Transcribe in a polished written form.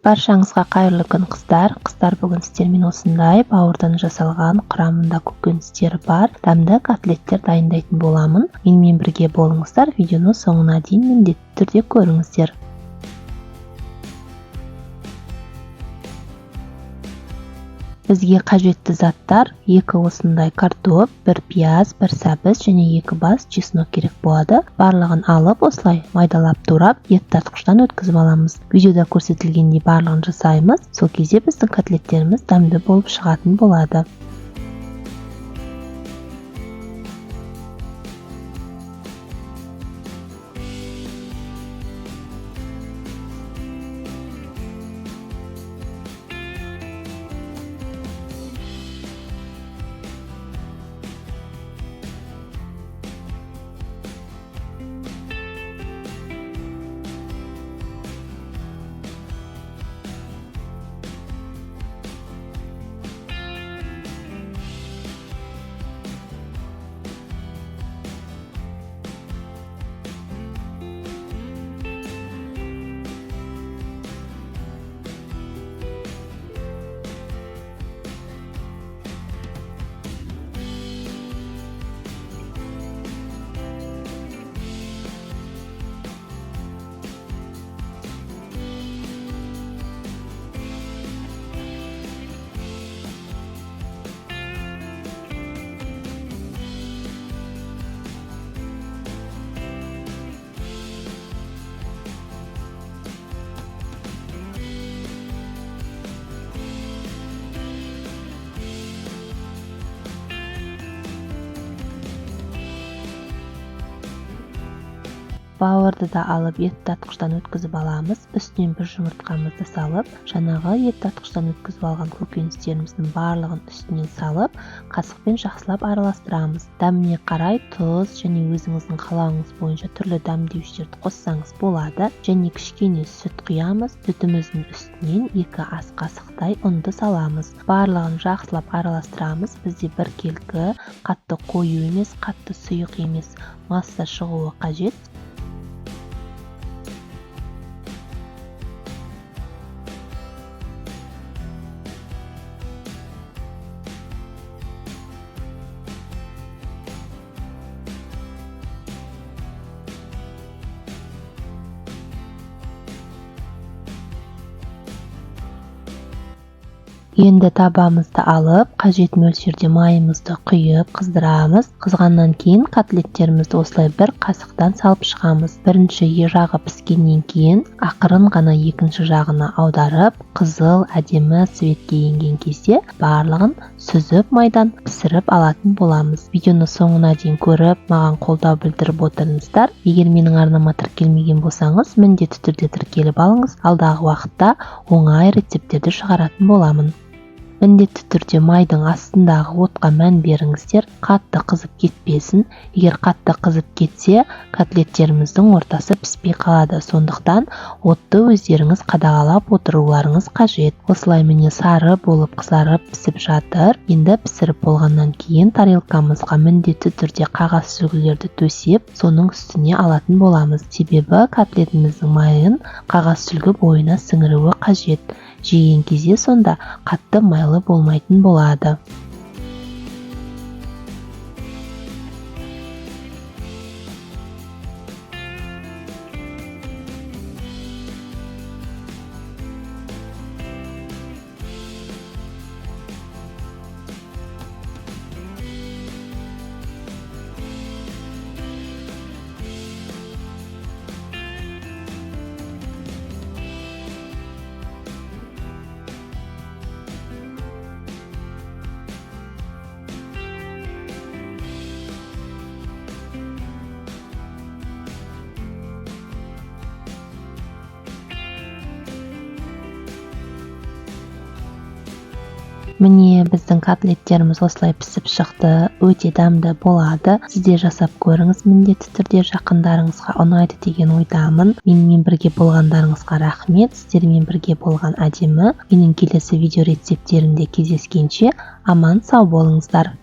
Баршаңызға қайырлы күн қыздар. Қыздар, бүгін сіздермен осындай бауырдан жасалған, құрамында көкөністер бар дәмді котлеттер дайындайтын боламын. Менімен бірге болыңыздар, видеоны соңына дейін міндетті түрде көріңіздер. Бізге қажетті заттар: 2 осындай картоп, 1 пияз, 1 сәбіз және 2 бас чеснок керек болады. Барлығын алып, осылай майдалап турап, ет тартқыштан өткізіп аламыз. Видеода көрсетілгендей барлығын жасаймыз. Сол кезде біздің котлеттеріміз дәмді болып шығатын болады. Бауырды да алып, ет татқыштан өткізіп аламыз. Үстінен 1 жұмыртқамызды салып, жаңағы ет татқыштан өткізіп алған көкөністеріміздің барлығын үстінен салып, қасықпен жақсылап араластырамыз. Дәміне қарай тұз және өзіңіздің қалауыңыз бойынша түрлі дәмдеуіштерді қоссаңыз болады. Және кішкене сүт құямыз. Сүтіміздің үстінен 2 ас қасықтай ұнды саламыз. Барлығын жақсылап араластырамыз. Бізде біркелкі, қатты қою емес, қатты сұйық емес масса шығуы қажет. Енді табамызды алып, қажет мөлшерде майымызды құйып, қыздырамыз. Қызғаннан кейін котлеттерімізді осылай 1 қасықтан салып шығамыз. Бірінші жағы піскеннен кейін, ақырын ғана екінші жағына аударып, қызыл, әдемі цветке енген кезде барлығын сүзіп майдан пісіріп алатын боламыз. Видеоны соңына дейін көріп, маған қолдау білдіріп отырыңыздар. Егер менің арнама тіркелмеген болсаңыз, міндетті түрде тіркеліп алыңыз. Алдағы уақытта оңай рецептерді шығаратын боламын. Міндетті түрде майдың астындағы отқа мән беріңіздер, қатты қызып кетпесін. Егер қатты қызып кетсе, котлеттеріміздің ортасы піспей қалады. Сондықтан отты өздеріңіз қадағалап отыруларыңыз қажет. Осылай міне сары болып қызарып пісіп жатыр. Енді пісіріп болғаннан кейін тарелкамызға міндетті түрде қағаз сүлгілерді төсеп, соның үстіне алатын боламыз. Себебі котлетіміздің майын қағаз сүлгі бойына сіңіруі қажет. Жеген кезде сонда қатты майлы болмайтын болады. Міне біздің котлеттеріміз осылай пісіп шықты, өте дәмді болады. Сізде жасап көріңіз, міндетті түрде жақындарыңызға ұнайды деген ойдамын. Менімен бірге болғандарыңызға рахмет. Сіздермен бірге болған әдемі. Менің келесі видео рецептерінде кездескенше аман сау болыңыздар.